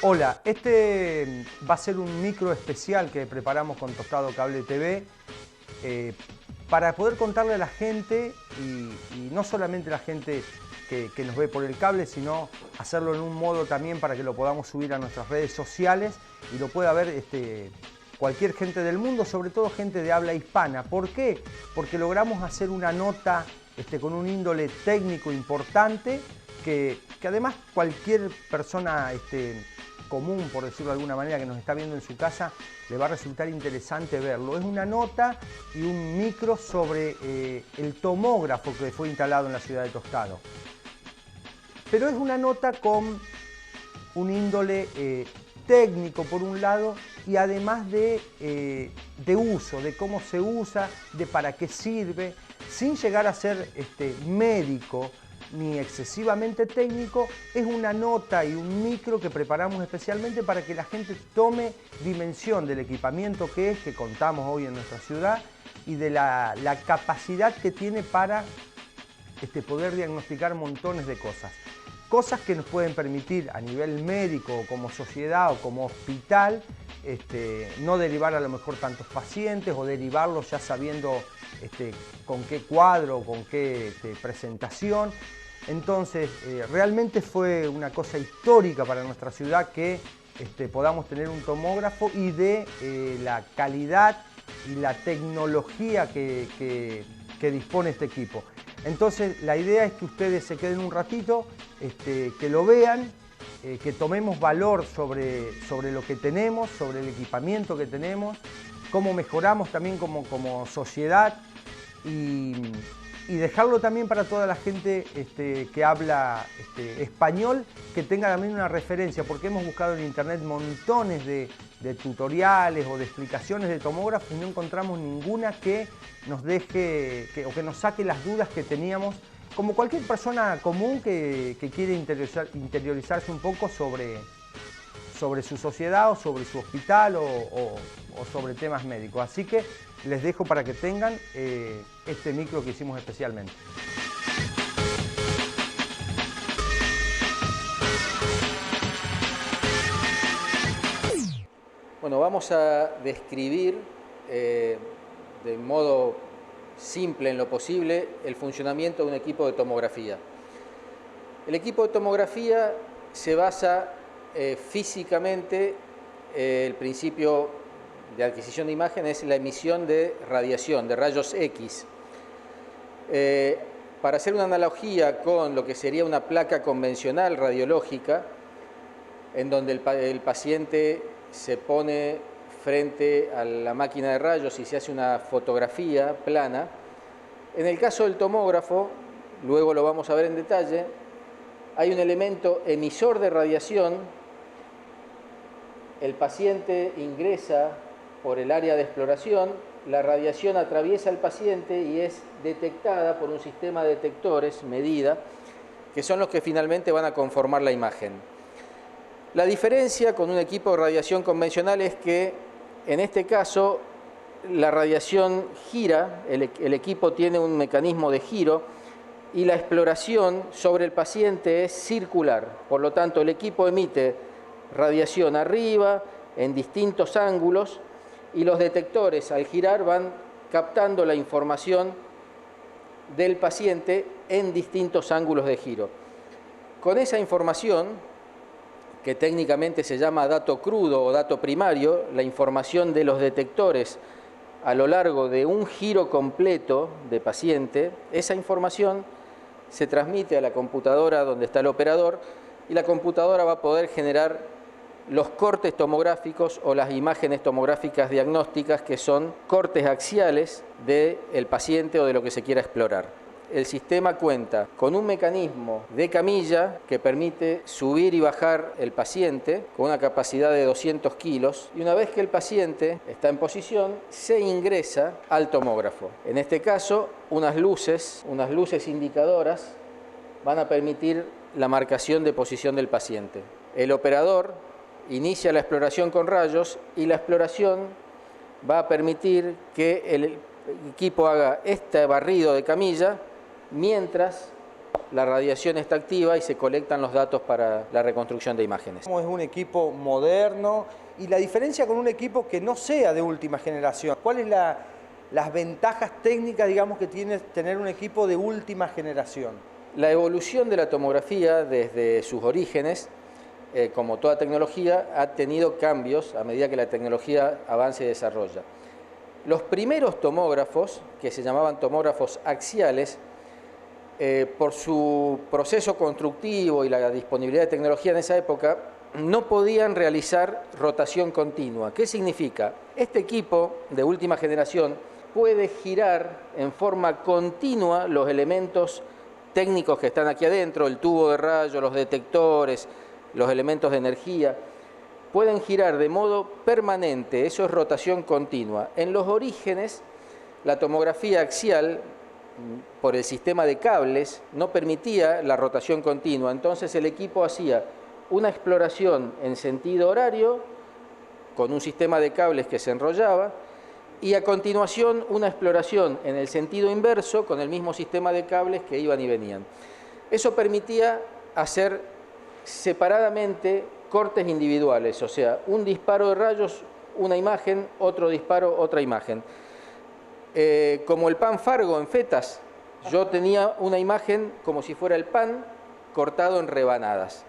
Hola, este va a ser un micro especial que preparamos con Tostado Cable TV para poder contarle a la gente, y no solamente la gente que nos ve por el cable, sino hacerlo en un modo también para que lo podamos subir a nuestras redes sociales y lo pueda ver cualquier gente del mundo, sobre todo gente de habla hispana. ¿Por qué? Porque logramos hacer una nota con un índole técnico importante que además cualquier persona común, por decirlo de alguna manera, que nos está viendo en su casa, le va a resultar interesante verlo. Es una nota y un micro sobre el tomógrafo que fue instalado en la ciudad de Tostado. Pero es una nota con un índole técnico por un lado y además de uso, de cómo se usa, de para qué sirve, sin llegar a ser médico ni excesivamente técnico. Es una nota y un micro que preparamos especialmente para que la gente tome dimensión del equipamiento que contamos hoy en nuestra ciudad y de la capacidad que tiene para poder diagnosticar montones de cosas. Cosas que nos pueden permitir a nivel médico, como sociedad o como hospital, no derivar a lo mejor tantos pacientes o derivarlos ya sabiendo con qué cuadro, con qué presentación. Entonces, realmente fue una cosa histórica para nuestra ciudad que podamos tener un tomógrafo y de la calidad y la tecnología que dispone este equipo. Entonces, la idea es que ustedes se queden un ratito, que lo vean, que tomemos valor sobre lo que tenemos, sobre el equipamiento que tenemos, cómo mejoramos también como sociedad y dejarlo también para toda la gente que habla español, que tenga también una referencia, porque hemos buscado en internet montones de tutoriales o de explicaciones de tomógrafo y no encontramos ninguna que nos deje o que nos saque las dudas que teníamos, como cualquier persona común que quiere interiorizarse un poco sobre su sociedad o sobre su hospital o sobre temas médicos. Así que les dejo para que tengan este micro que hicimos especialmente. Bueno, vamos a describir de modo simple en lo posible el funcionamiento de un equipo de tomografía. El equipo de tomografía se basa físicamente, el principio de adquisición de imagen es la emisión de radiación, de rayos X. Para hacer una analogía con lo que sería una placa convencional radiológica, en donde el paciente se pone frente a la máquina de rayos y se hace una fotografía plana. En el caso del tomógrafo, luego lo vamos a ver en detalle, hay un elemento emisor de radiación. El paciente ingresa por el área de exploración, la radiación atraviesa al paciente y es detectada por un sistema de detectores, medida, que son los que finalmente van a conformar la imagen. La diferencia con un equipo de radiación convencional es que en este caso la radiación gira, el equipo tiene un mecanismo de giro y la exploración sobre el paciente es circular. Por lo tanto, el equipo emite radiación arriba en distintos ángulos y los detectores al girar van captando la información del paciente en distintos ángulos de giro. Con esa información, que técnicamente se llama dato crudo o dato primario, la información de los detectores a lo largo de un giro completo de paciente, esa información se transmite a la computadora donde está el operador y la computadora va a poder generar los cortes tomográficos o las imágenes tomográficas diagnósticas, que son cortes axiales del paciente o de lo que se quiera explorar. El sistema cuenta con un mecanismo de camilla que permite subir y bajar el paciente con una capacidad de 200 kilos y una vez que el paciente está en posición se ingresa al tomógrafo. En este caso, unas luces indicadoras van a permitir la marcación de posición del paciente. El operador inicia la exploración con rayos y la exploración va a permitir que el equipo haga este barrido de camilla mientras la radiación está activa y se colectan los datos para la reconstrucción de imágenes. Es un equipo moderno y la diferencia con un equipo que no sea de última generación. ¿Cuáles las ventajas técnicas, digamos, que tiene tener un equipo de última generación? La evolución de la tomografía desde sus orígenes, como toda tecnología, ha tenido cambios a medida que la tecnología avanza y desarrolla. Los primeros tomógrafos, que se llamaban tomógrafos axiales, por su proceso constructivo y la disponibilidad de tecnología en esa época, no podían realizar rotación continua. ¿Qué significa? Este equipo de última generación puede girar en forma continua los elementos técnicos que están aquí adentro, el tubo de rayos, los detectores, los elementos de energía, pueden girar de modo permanente, eso es rotación continua. En los orígenes, la tomografía axial, por el sistema de cables, no permitía la rotación continua, entonces el equipo hacía una exploración en sentido horario, con un sistema de cables que se enrollaba, y a continuación una exploración en el sentido inverso, con el mismo sistema de cables que iban y venían. Eso permitía hacer separadamente cortes individuales, o sea, un disparo de rayos, una imagen, otro disparo, otra imagen. Como el pan Fargo en fetas, yo tenía una imagen como si fuera el pan cortado en rebanadas.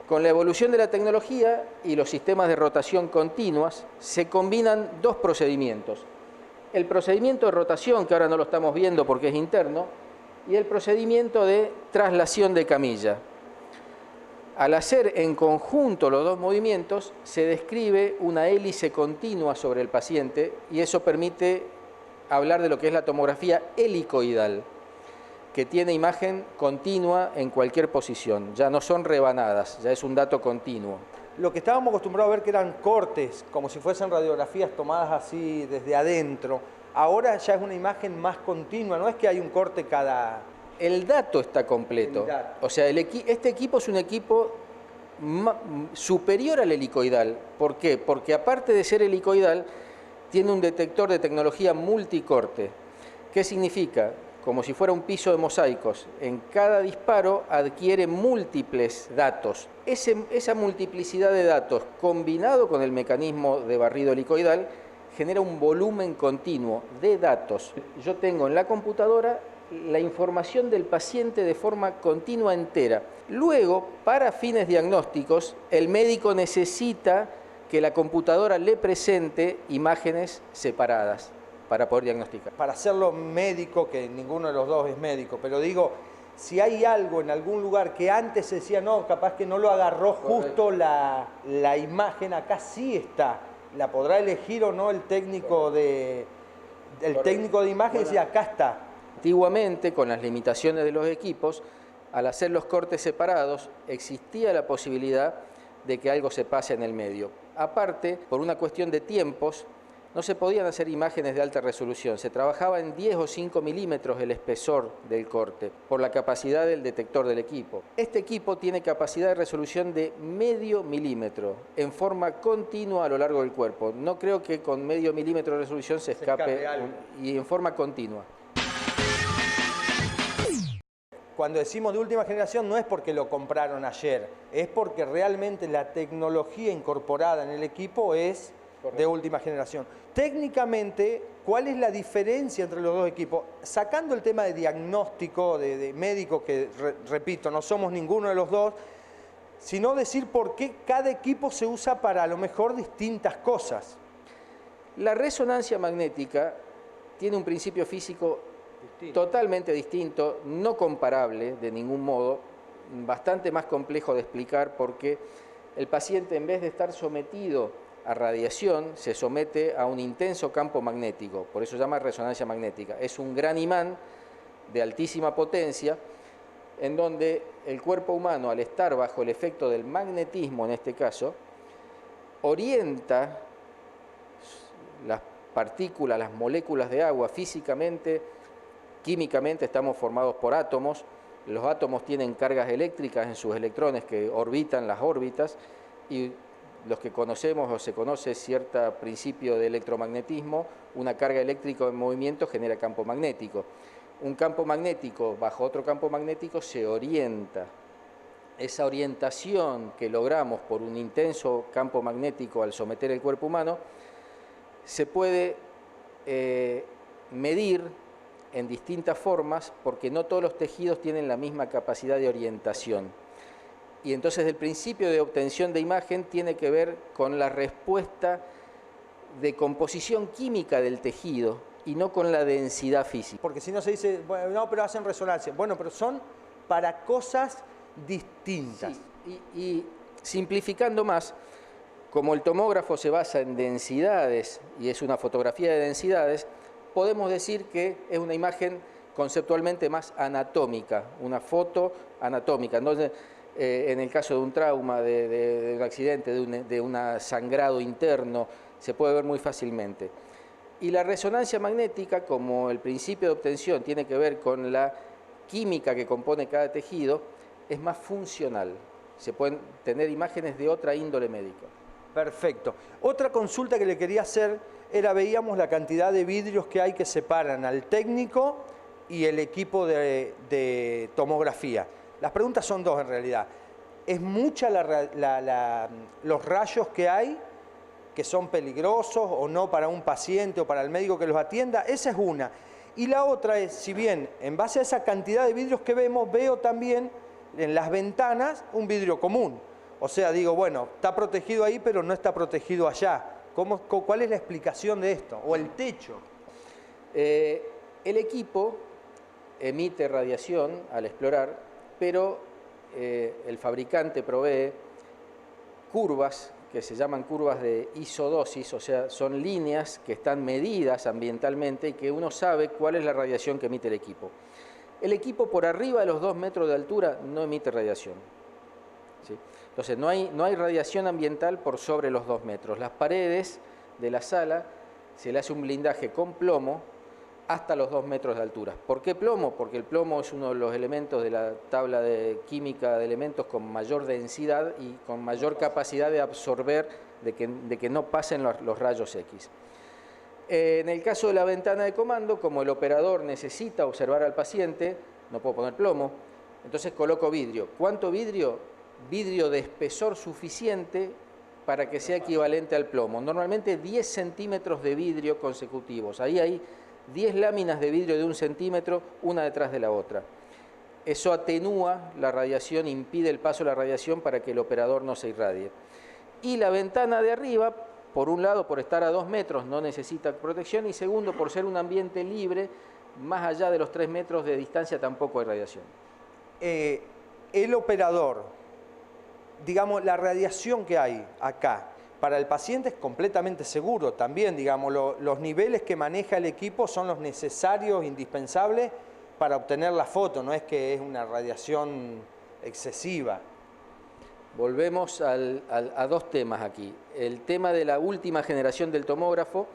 Con la evolución de la tecnología y los sistemas de rotación continuas, se combinan dos procedimientos. El procedimiento de rotación, que ahora no lo estamos viendo porque es interno, y el procedimiento de traslación de camilla. Al hacer en conjunto los dos movimientos, se describe una hélice continua sobre el paciente y eso permite hablar de lo que es la tomografía helicoidal, que tiene imagen continua en cualquier posición, ya no son rebanadas, ya es un dato continuo. Lo que estábamos acostumbrados a ver que eran cortes, como si fuesen radiografías tomadas así desde adentro, ahora ya es una imagen más continua, no es que hay un corte cada... El dato está completo, o sea, este equipo es un equipo superior al helicoidal. ¿Por qué? Porque aparte de ser helicoidal, tiene un detector de tecnología multicorte. ¿Qué significa? Como si fuera un piso de mosaicos. En cada disparo adquiere múltiples datos. Esa multiplicidad de datos, combinado con el mecanismo de barrido helicoidal, genera un volumen continuo de datos. Yo tengo en la computadora la información del paciente de forma continua entera. Luego, para fines diagnósticos, el médico necesita que la computadora le presente imágenes separadas para poder diagnosticar. Para hacerlo médico, que ninguno de los dos es médico, pero digo, si hay algo en algún lugar que antes se decía, no, capaz que no lo agarró justo la imagen, acá sí está. La podrá elegir o no el técnico de imagen y decir, acá está. Antiguamente, con las limitaciones de los equipos, al hacer los cortes separados, existía la posibilidad de que algo se pase en el medio. Aparte, por una cuestión de tiempos, no se podían hacer imágenes de alta resolución. Se trabajaba en 10 o 5 milímetros el espesor del corte, por la capacidad del detector del equipo. Este equipo tiene capacidad de resolución de medio milímetro, en forma continua a lo largo del cuerpo. No creo que con medio milímetro de resolución se escape y en forma continua. Cuando decimos de última generación no es porque lo compraron ayer, es porque realmente la tecnología incorporada en el equipo es de última generación. Técnicamente, ¿cuál es la diferencia entre los dos equipos? Sacando el tema de diagnóstico, de médico, que repito, no somos ninguno de los dos, sino decir por qué cada equipo se usa para a lo mejor distintas cosas. La resonancia magnética tiene un principio físico totalmente distinto, no comparable de ningún modo, bastante más complejo de explicar porque el paciente, en vez de estar sometido a radiación, se somete a un intenso campo magnético, por eso se llama resonancia magnética. Es un gran imán de altísima potencia en donde el cuerpo humano, al estar bajo el efecto del magnetismo en este caso, orienta las partículas, las moléculas de agua físicamente. Químicamente estamos formados por átomos, los átomos tienen cargas eléctricas en sus electrones que orbitan las órbitas y los que conocemos o se conoce cierto principio de electromagnetismo, una carga eléctrica en movimiento genera campo magnético. un campo magnético bajo otro campo magnético se orienta. Esa orientación que logramos por un intenso campo magnético al someter el cuerpo humano se puede medir en distintas formas porque no todos los tejidos tienen la misma capacidad de orientación. Y entonces el principio de obtención de imagen tiene que ver con la respuesta de composición química del tejido y no con la densidad física. Porque si no se dice, bueno, no, pero hacen resonancia. Bueno, pero son para cosas distintas. Sí, y simplificando más, como el tomógrafo se basa en densidades y es una fotografía de densidades, podemos decir que es una imagen conceptualmente más anatómica, una foto anatómica. Entonces, en el caso de un trauma, de un accidente, de un sangrado interno, se puede ver muy fácilmente. Y la resonancia magnética, como el principio de obtención tiene que ver con la química que compone cada tejido, es más funcional. Se pueden tener imágenes de otra índole médica. Perfecto. Otra consulta que le quería hacer era, veíamos la cantidad de vidrios que hay que separan al técnico y el equipo de tomografía. Las preguntas son dos en realidad. ¿Es mucha los rayos que hay, que son peligrosos o no para un paciente o para el médico que los atienda? Esa es una. Y la otra es, si bien en base a esa cantidad de vidrios que vemos, veo también en las ventanas un vidrio común. O sea, digo, bueno, está protegido ahí, pero no está protegido allá. ¿Cuál es la explicación de esto? ¿O el techo? El equipo emite radiación al explorar, pero el fabricante provee curvas que se llaman curvas de isodosis, o sea, son líneas que están medidas ambientalmente y que uno sabe cuál es la radiación que emite el equipo. El equipo por arriba de los 2 metros de altura no emite radiación. ¿Sí? Entonces no hay radiación ambiental por sobre los 2 metros. Las paredes de la sala se le hace un blindaje con plomo hasta los 2 metros de altura. ¿Por qué plomo? Porque el plomo es uno de los elementos de la tabla de química de elementos con mayor densidad y con mayor capacidad de absorber, de que no pasen los rayos X. En el caso de la ventana de comando, como el operador necesita observar al paciente, no puedo poner plomo, entonces coloco vidrio. ¿Cuánto vidrio? Vidrio de espesor suficiente para que sea equivalente al plomo. Normalmente 10 centímetros de vidrio consecutivos. Ahí hay 10 láminas de vidrio de 1 centímetro, una detrás de la otra. Eso atenúa la radiación, impide el paso de la radiación para que el operador no se irradie. Y la ventana de arriba, por un lado, por estar a 2 metros, no necesita protección, y segundo, por ser un ambiente libre, más allá de los 3 metros de distancia tampoco hay radiación. El operador, digamos, la radiación que hay acá, para el paciente es completamente seguro también, digamos, los niveles que maneja el equipo son los necesarios, indispensables para obtener la foto, no es que es una radiación excesiva. Volvemos a dos temas aquí. El tema de la última generación del tomógrafo,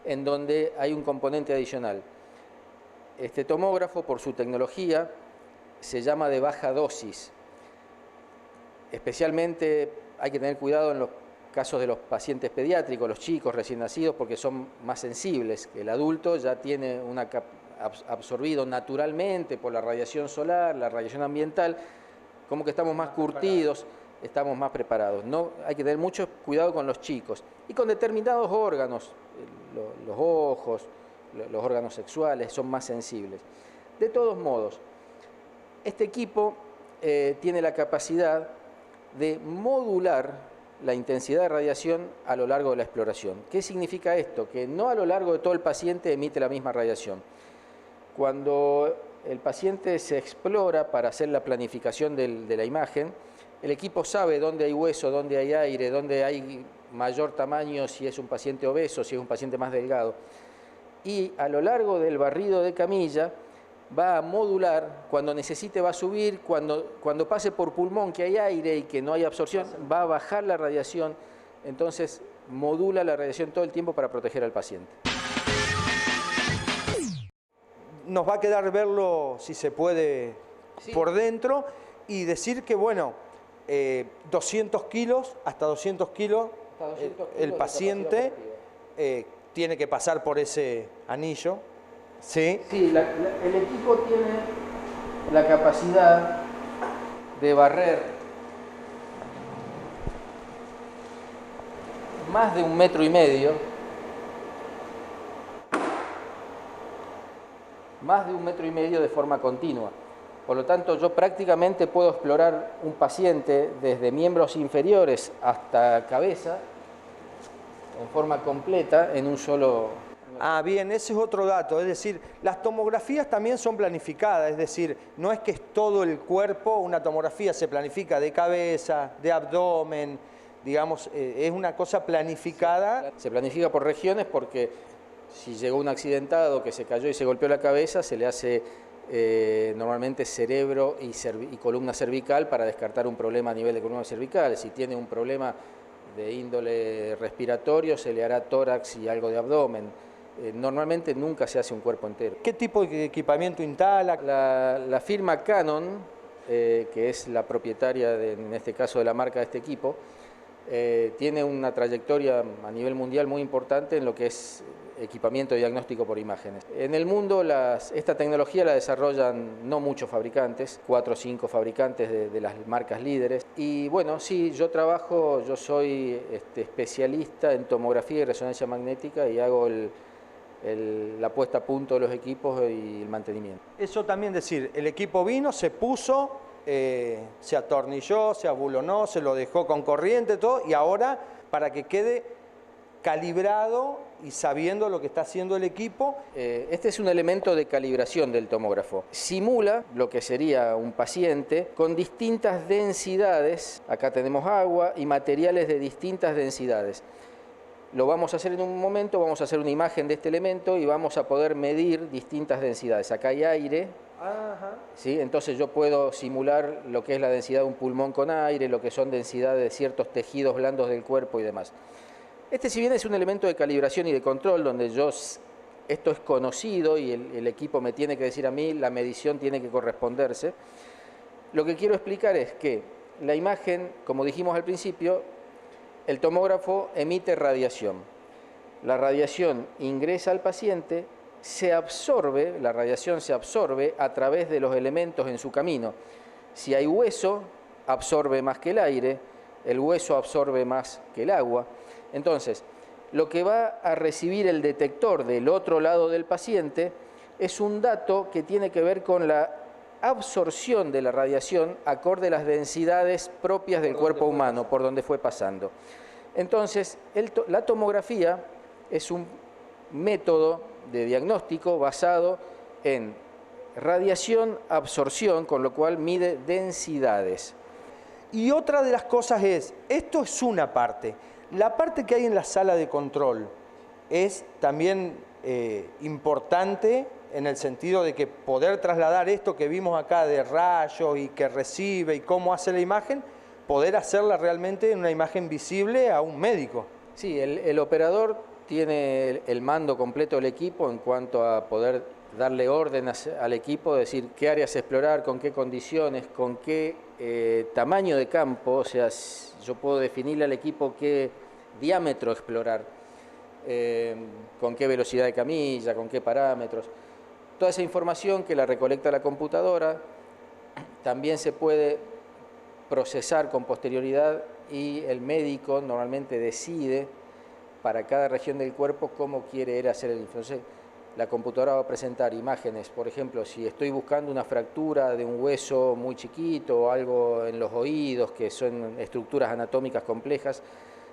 en donde hay un componente adicional. Este tomógrafo, por su tecnología, se llama de baja dosis. Especialmente hay que tener cuidado en los casos de los pacientes pediátricos, los chicos recién nacidos, porque son más sensibles. El adulto ya tiene absorbido naturalmente por la radiación solar, la radiación ambiental, como que estamos más curtidos, estamos más preparados. No, hay que tener mucho cuidado con los chicos y con determinados órganos, los ojos, los órganos sexuales son más sensibles. De todos modos, este equipo tiene la capacidad de modular la intensidad de radiación a lo largo de la exploración. ¿Qué significa esto? Que no a lo largo de todo el paciente emite la misma radiación. Cuando el paciente se explora para hacer la planificación de la imagen, el equipo sabe dónde hay hueso, dónde hay aire, dónde hay mayor tamaño, si es un paciente obeso, si es un paciente más delgado. Y a lo largo del barrido de camilla va a modular, cuando necesite va a subir, cuando pase por pulmón que hay aire y que no hay absorción, va a bajar la radiación, entonces modula la radiación todo el tiempo para proteger al paciente. Nos va a quedar verlo, si se puede, sí, por dentro y decir que, bueno, 200 kilos, hasta 200 kilos, el paciente tiene que pasar por ese anillo. Sí. Sí, el equipo tiene la capacidad de barrer más de 1,5 metros, más de 1,5 metros de forma continua. Por lo tanto, yo prácticamente puedo explorar un paciente desde miembros inferiores hasta cabeza en forma completa en un solo... Ah, bien, ese es otro dato, es decir, las tomografías también son planificadas, es decir, no es que es todo el cuerpo, una tomografía se planifica de cabeza, de abdomen, digamos, es una cosa planificada. Se planifica por regiones porque si llegó un accidentado que se cayó y se golpeó la cabeza, se le hace normalmente cerebro y columna cervical para descartar un problema a nivel de columna cervical. Si tiene un problema de índole respiratorio, se le hará tórax y algo de abdomen. Normalmente nunca se hace un cuerpo entero. ¿Qué tipo de equipamiento instala? La firma Canon, que es la propietaria, en este caso, de la marca de este equipo, tiene una trayectoria a nivel mundial muy importante en lo que es equipamiento de diagnóstico por imágenes. En el mundo esta tecnología la desarrollan no muchos fabricantes, 4 o 5 fabricantes de las marcas líderes. Y bueno, sí, yo soy especialista en tomografía y resonancia magnética y hago la puesta a punto de los equipos y el mantenimiento. Eso también decir, el equipo vino, se puso, se atornilló, se abulonó, se lo dejó con corriente, todo, y ahora para que quede calibrado y sabiendo lo que está haciendo el equipo. Este es un elemento de calibración del tomógrafo. Simula lo que sería un paciente con distintas densidades. Acá tenemos agua y materiales de distintas densidades. Lo vamos a hacer en un momento, vamos a hacer una imagen de este elemento y vamos a poder medir distintas densidades. Acá hay aire, ¿sí? Entonces yo puedo simular lo que es la densidad de un pulmón con aire, lo que son densidades de ciertos tejidos blandos del cuerpo y demás. Si bien es un elemento de calibración y de control, donde esto es conocido y el equipo me tiene que decir a mí, la medición tiene que corresponderse, lo que quiero explicar es que la imagen, como dijimos al principio, el tomógrafo emite radiación. La radiación ingresa al paciente, la radiación se absorbe a través de los elementos en su camino. Si hay hueso, absorbe más que el aire, el hueso absorbe más que el agua. Entonces, lo que va a recibir el detector del otro lado del paciente es un dato que tiene que ver con la absorción de la radiación acorde a las densidades propias del cuerpo humano, por donde fue pasando. Entonces, la tomografía es un método de diagnóstico basado en radiación-absorción, con lo cual mide densidades. Y otra de las cosas esto es una parte. La parte que hay en la sala de control es también importante en el sentido de que poder trasladar esto que vimos acá de rayos y que recibe y cómo hace la imagen, poder hacerla realmente en una imagen visible a un médico. Sí, el operador tiene el mando completo del equipo en cuanto a poder darle orden al equipo, decir qué áreas explorar, con qué condiciones, con qué tamaño de campo, o sea, yo puedo definirle al equipo qué diámetro explorar, con qué velocidad de camilla, con qué parámetros. Toda esa información que la recolecta la computadora también se puede procesar con posterioridad y el médico normalmente decide para cada región del cuerpo cómo quiere hacer el entonces, la computadora va a presentar imágenes, por ejemplo, si estoy buscando una fractura de un hueso muy chiquito o algo en los oídos, que son estructuras anatómicas complejas,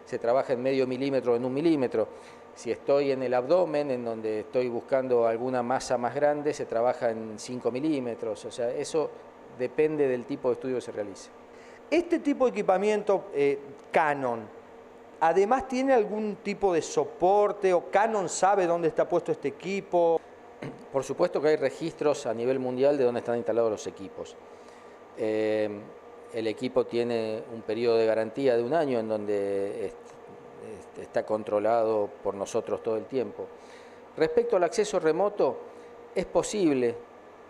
se trabaja en medio milímetro o en 1 milímetro. Si estoy en el abdomen, en donde estoy buscando alguna masa más grande, se trabaja en 5 milímetros. O sea, eso depende del tipo de estudio que se realice. Este tipo de equipamiento Canon, además tiene algún tipo de soporte o Canon sabe dónde está puesto este equipo. Por supuesto que hay registros a nivel mundial de dónde están instalados los equipos. El equipo tiene un periodo de garantía de 1 año en donde está controlado por nosotros todo el tiempo. Respecto al acceso remoto, es posible.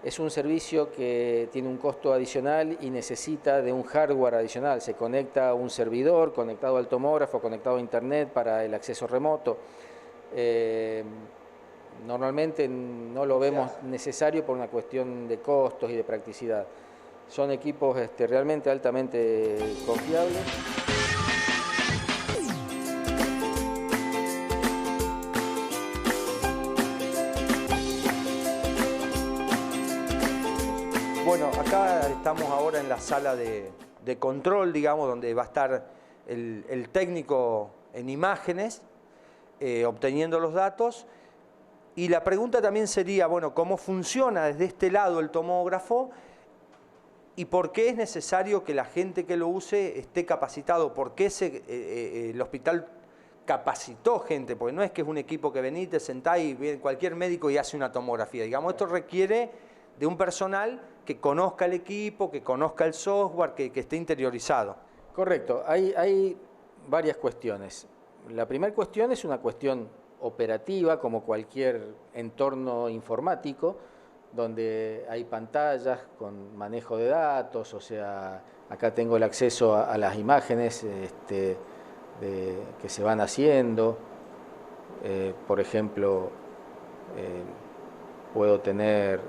Es un servicio que tiene un costo adicional y necesita de un hardware adicional. Se conecta a un servidor, conectado al tomógrafo, conectado a internet para el acceso remoto. normalmente no lo vemos necesario por una cuestión de costos y de practicidad. Son equipos realmente altamente confiables. Bueno, acá estamos ahora en la sala de control, digamos, donde va a estar el técnico en imágenes, obteniendo los datos. Y la pregunta también sería, bueno, ¿cómo funciona desde este lado el tomógrafo? ¿Y por qué es necesario que la gente que lo use esté capacitado? ¿Por qué el hospital capacitó gente? Porque no es que es un equipo que venís, te sentás y viene cualquier médico y hace una tomografía. Digamos, esto requiere de un personal que conozca el equipo, que conozca el software, que esté interiorizado. Correcto, hay varias cuestiones. La primera cuestión es una cuestión operativa, como cualquier entorno informático, donde hay pantallas con manejo de datos, o sea, acá tengo el acceso a las imágenes que se van haciendo. Por ejemplo, puedo tener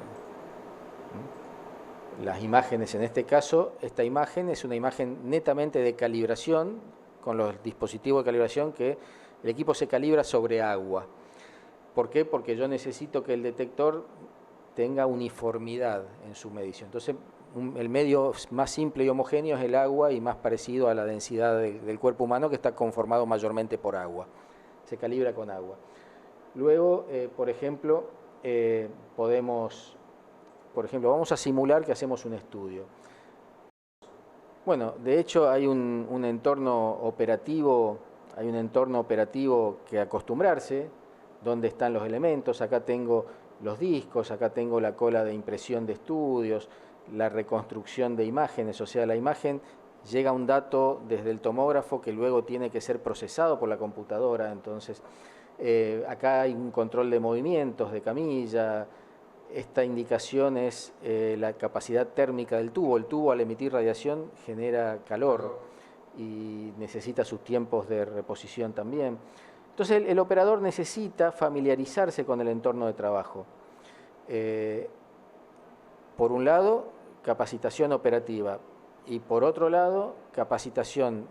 las imágenes, en este caso, esta imagen es una imagen netamente de calibración, con los dispositivos de calibración que el equipo se calibra sobre agua. ¿Por qué? Porque yo necesito que el detector tenga uniformidad en su medición. Entonces, el medio más simple y homogéneo es el agua y más parecido a la densidad del cuerpo humano, que está conformado mayormente por agua. Se calibra con agua. Luego, por ejemplo, vamos a simular que hacemos un estudio. Bueno, de hecho hay un entorno operativo que acostumbrarse, donde están los elementos. Acá tengo los discos, acá tengo la cola de impresión de estudios, la reconstrucción de imágenes, o sea, la imagen llega un dato desde el tomógrafo que luego tiene que ser procesado por la computadora. Entonces, acá hay un control de movimientos, de camilla. Esta indicación es la capacidad térmica del tubo. El tubo, al emitir radiación, genera calor y necesita sus tiempos de reposición también. Entonces el operador necesita familiarizarse con el entorno de trabajo. Por un lado, capacitación operativa, y por otro lado, capacitación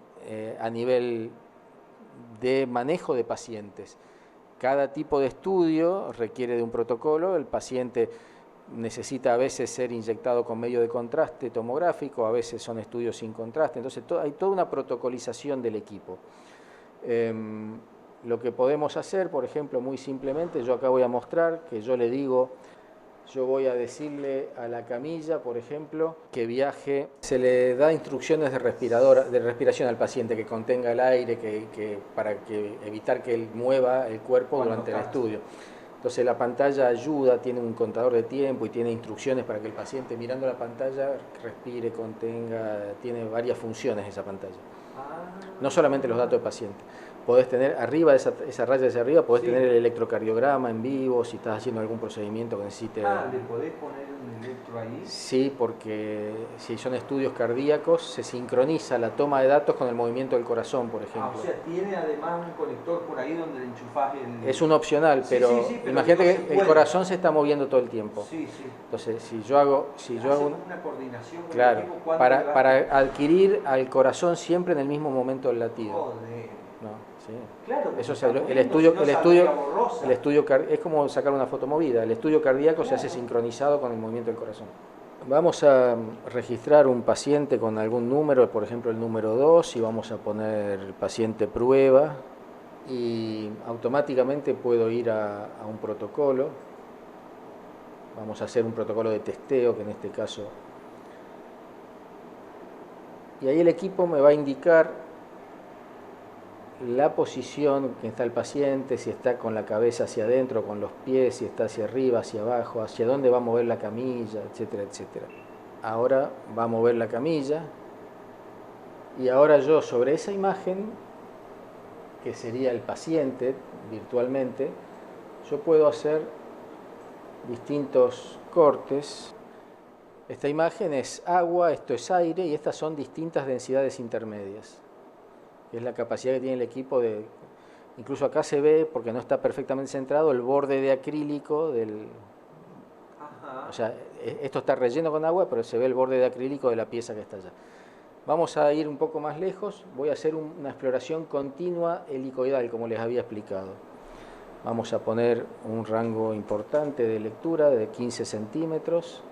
a nivel de manejo de pacientes. Cada tipo de estudio requiere de un protocolo. El paciente necesita a veces ser inyectado con medio de contraste tomográfico, a veces son estudios sin contraste. Entonces hay toda una protocolización del equipo. Lo que podemos hacer, por ejemplo, muy simplemente, yo acá voy a mostrar que yo voy a decirle a la camilla, por ejemplo, que viaje. Se le da instrucciones de respiración al paciente, que contenga el aire, para evitar que él mueva el cuerpo durante el estudio. Entonces la pantalla ayuda, tiene un contador de tiempo y tiene instrucciones para que el paciente, mirando la pantalla, respire, contenga. Tiene varias funciones esa pantalla. No solamente los datos del paciente. Podés tener arriba, esa raya hacia arriba, podés tener el electrocardiograma en vivo, si estás haciendo algún procedimiento que necesite... ¿Le podés poner un electro ahí? Sí, porque si son estudios cardíacos, se sincroniza la toma de datos con el movimiento del corazón, por ejemplo. O sea, tiene además un conector por ahí donde le enchufás el... Es un opcional, pero imagínate que el corazón se está moviendo todo el tiempo. Sí, sí. Entonces, si yo hago una coordinación con claro, el equipo, para adquirir al corazón siempre en el mismo momento del latido. Joder. ¿No? Sí. Claro, eso es el estudio es como sacar una fotomovida. El estudio cardíaco se hace sincronizado con el movimiento del corazón. Vamos a registrar un paciente con algún número, por ejemplo el número 2, y vamos a poner paciente prueba, y automáticamente puedo ir a un protocolo. Vamos a hacer un protocolo de testeo, que en este caso... Y ahí el equipo me va a indicar la posición que está el paciente, si está con la cabeza hacia adentro, con los pies, si está hacia arriba, hacia abajo, hacia dónde va a mover la camilla, etcétera, etcétera. Ahora va a mover la camilla, y ahora yo sobre esa imagen, que sería el paciente virtualmente, yo puedo hacer distintos cortes. Esta imagen es agua, esto es aire, y estas son distintas densidades intermedias, que es la capacidad que tiene el equipo de... Incluso acá se ve, porque no está perfectamente centrado, el borde de acrílico del... Ajá. O sea, esto está relleno con agua, pero se ve el borde de acrílico de la pieza que está allá. Vamos a ir un poco más lejos. Voy a hacer una exploración continua helicoidal, como les había explicado. Vamos a poner un rango importante de lectura de 15 centímetros.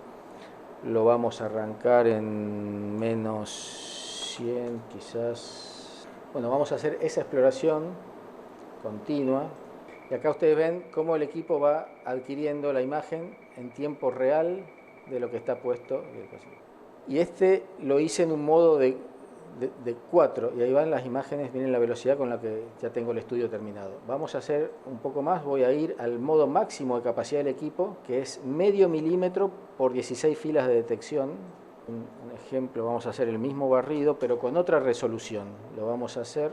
Lo vamos a arrancar en menos 100, quizás. Bueno, vamos a hacer esa exploración continua. Y acá ustedes ven cómo el equipo va adquiriendo la imagen en tiempo real de lo que está puesto. Y este lo hice en un modo de 4, y ahí van las imágenes, miren la velocidad con la que ya tengo el estudio terminado. Vamos a hacer un poco más, voy a ir al modo máximo de capacidad del equipo, que es medio milímetro por 16 filas de detección. Un ejemplo, vamos a hacer el mismo barrido, pero con otra resolución. Lo vamos a hacer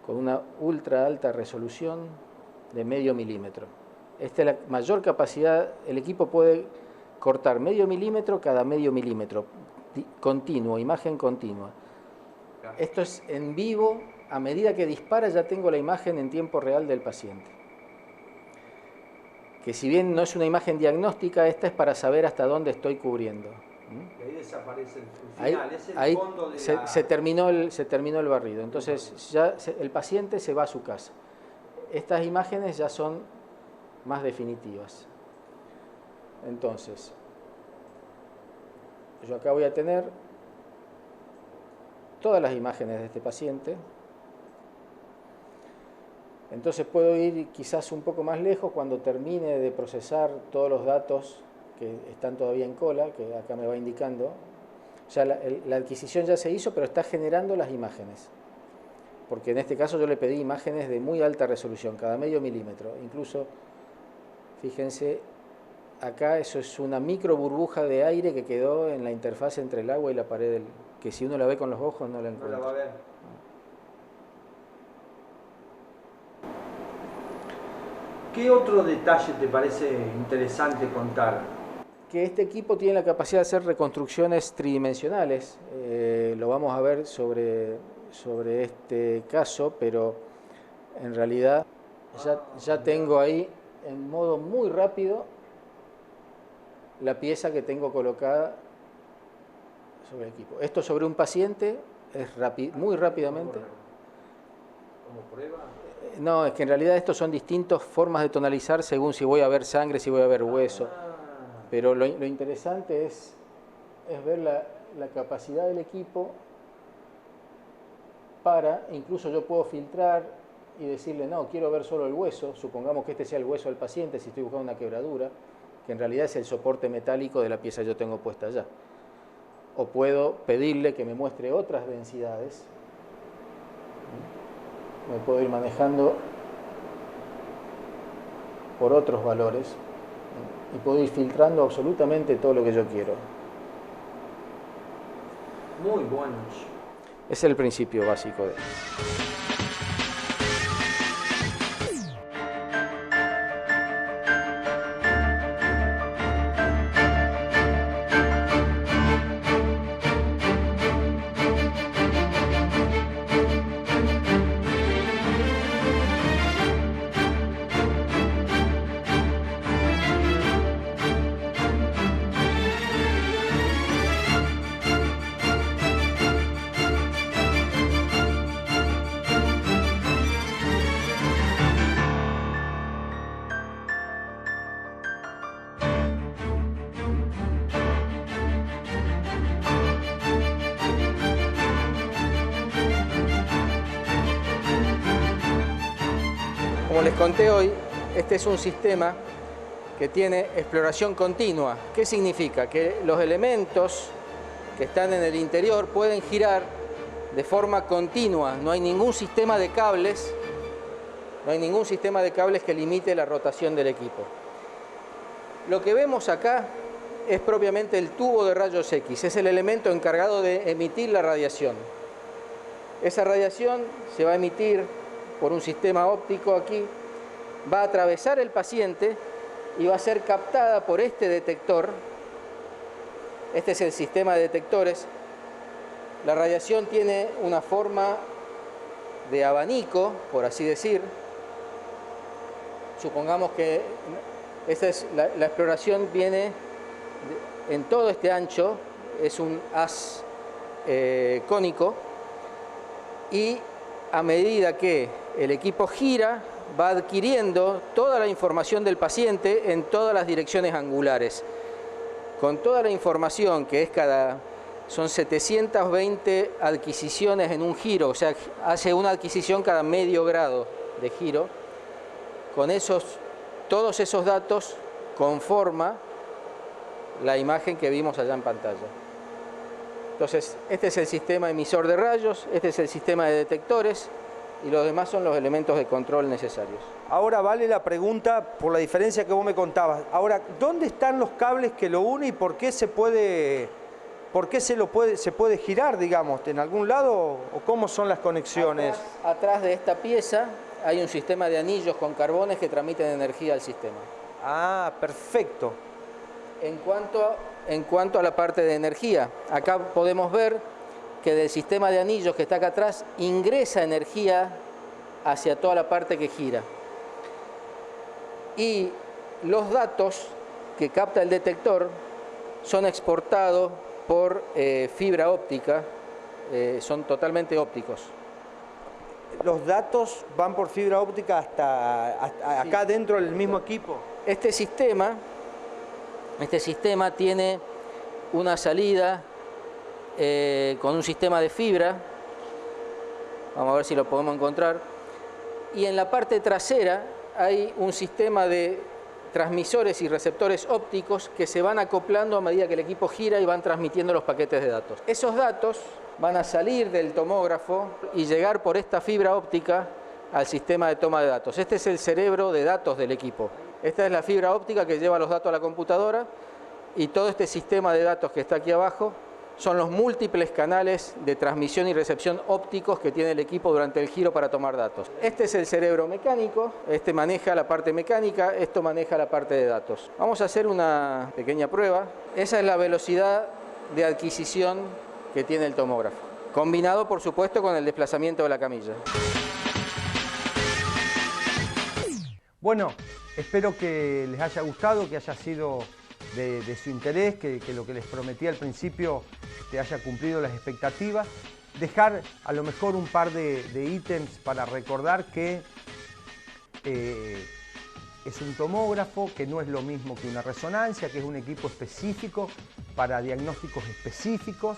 con una ultra alta resolución de medio milímetro. Esta es la mayor capacidad, el equipo puede cortar medio milímetro cada medio milímetro, continuo, imagen continua. Esto es en vivo, a medida que dispara ya tengo la imagen en tiempo real del paciente. Que si bien no es una imagen diagnóstica, esta es para saber hasta dónde estoy cubriendo. Y ahí desaparece el final, es el ahí fondo de se terminó el barrido, entonces ya el paciente se va a su casa. Estas imágenes ya son más definitivas. Entonces, yo acá voy a tener todas las imágenes de este paciente. Entonces puedo ir quizás un poco más lejos cuando termine de procesar todos los datos que están todavía en cola, que acá me va indicando. Ya la adquisición ya se hizo, pero está generando las imágenes. Porque en este caso yo le pedí imágenes de muy alta resolución, cada medio milímetro. Incluso, fíjense, acá eso es una micro burbuja de aire que quedó en la interfaz entre el agua y la pared, que si uno la ve con los ojos no la encuentra. No la va a ver. ¿Qué otro detalle te parece interesante contar? Que este equipo tiene la capacidad de hacer reconstrucciones tridimensionales. Lo vamos a ver sobre este caso, pero en realidad ya tengo ahí en modo muy rápido la pieza que tengo colocada sobre el equipo. Esto sobre un paciente es muy rápidamente. ¿Como prueba? No, es que en realidad estos son distintas formas de tonalizar según si voy a ver sangre, si voy a ver hueso. Pero lo interesante es ver la capacidad del equipo para, incluso yo puedo filtrar y decirle, no, quiero ver solo el hueso, supongamos que este sea el hueso del paciente, si estoy buscando una quebradura, que en realidad es el soporte metálico de la pieza que yo tengo puesta allá. O puedo pedirle que me muestre otras densidades. Me puedo ir manejando por otros valores y puedo ir filtrando absolutamente todo lo que yo quiero. Muy buenos. Ese es el principio básico de... Como les conté hoy, este es un sistema que tiene exploración continua. ¿Qué significa? Que los elementos que están en el interior pueden girar de forma continua. No hay ningún sistema de cables, que limite la rotación del equipo. Lo que vemos acá es propiamente el tubo de rayos X. Es el elemento encargado de emitir la radiación. Esa radiación se va a emitir por un sistema óptico aquí, va a atravesar el paciente y va a ser captada por este detector. Este es el sistema de detectores. La radiación tiene una forma de abanico, por así decir. Supongamos que esta es la exploración viene en todo este ancho, es un haz cónico, y a medida que el equipo gira, va adquiriendo toda la información del paciente en todas las direcciones angulares. Con toda la información que es son 720 adquisiciones en un giro, o sea, hace una adquisición cada medio grado de giro. Con todos esos datos conforma la imagen que vimos allá en pantalla. Entonces, este es el sistema emisor de rayos, este es el sistema de detectores y los demás son los elementos de control necesarios. Ahora vale la pregunta por la diferencia que vos me contabas. Ahora, ¿dónde están los cables que lo unen y por qué se puede girar, digamos, en algún lado o cómo son las conexiones? Atrás de esta pieza hay un sistema de anillos con carbones que transmiten energía al sistema. Ah, perfecto. En cuanto a la parte de energía, acá podemos ver que del sistema de anillos que está acá atrás ingresa energía hacia toda la parte que gira. Y los datos que capta el detector son exportados por fibra óptica, son totalmente ópticos. ¿Los datos van por fibra óptica hasta acá Sí, dentro del mismo equipo? Este sistema tiene una salida con un sistema de fibra, vamos a ver si lo podemos encontrar, y en la parte trasera hay un sistema de transmisores y receptores ópticos que se van acoplando a medida que el equipo gira y van transmitiendo los paquetes de datos. Esos datos van a salir del tomógrafo y llegar por esta fibra óptica al sistema de toma de datos. Este es el cerebro de datos del equipo. Esta es la fibra óptica que lleva los datos a la computadora y todo este sistema de datos que está aquí abajo son los múltiples canales de transmisión y recepción ópticos que tiene el equipo durante el giro para tomar datos. Este es el cerebro mecánico, este maneja la parte mecánica, esto maneja la parte de datos. Vamos a hacer una pequeña prueba. Esa es la velocidad de adquisición que tiene el tomógrafo, combinado por supuesto con el desplazamiento de la camilla. Bueno, espero que les haya gustado, que haya sido de su interés, que lo que les prometí al principio haya cumplido las expectativas. Dejar a lo mejor un par de ítems para recordar que es un tomógrafo, que no es lo mismo que una resonancia, que es un equipo específico para diagnósticos específicos,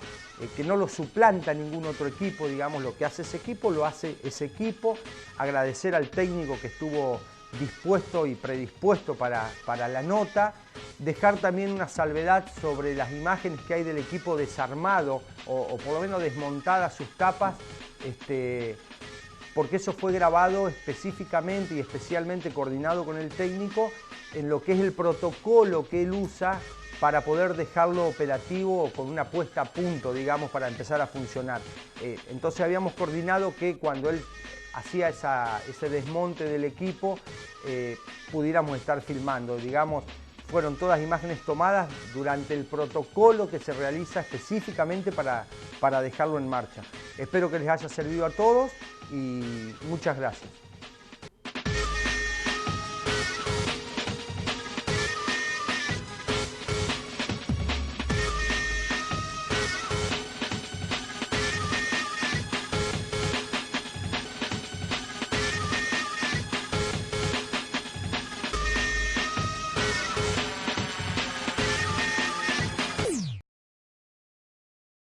que no lo suplanta ningún otro equipo, digamos, lo que hace ese equipo, lo hace ese equipo. Agradecer al técnico que estuvo dispuesto y predispuesto para la nota. Dejar también una salvedad sobre las imágenes que hay del equipo desarmado o por lo menos desmontadas sus tapas, porque eso fue grabado específicamente y especialmente coordinado con el técnico en lo que es el protocolo que él usa para poder dejarlo operativo con una puesta a punto, digamos, para empezar a funcionar. Entonces habíamos coordinado que cuando él hacía ese desmonte del equipo, pudiéramos estar filmando. Digamos, fueron todas imágenes tomadas durante el protocolo que se realiza específicamente para dejarlo en marcha. Espero que les haya servido a todos y muchas gracias.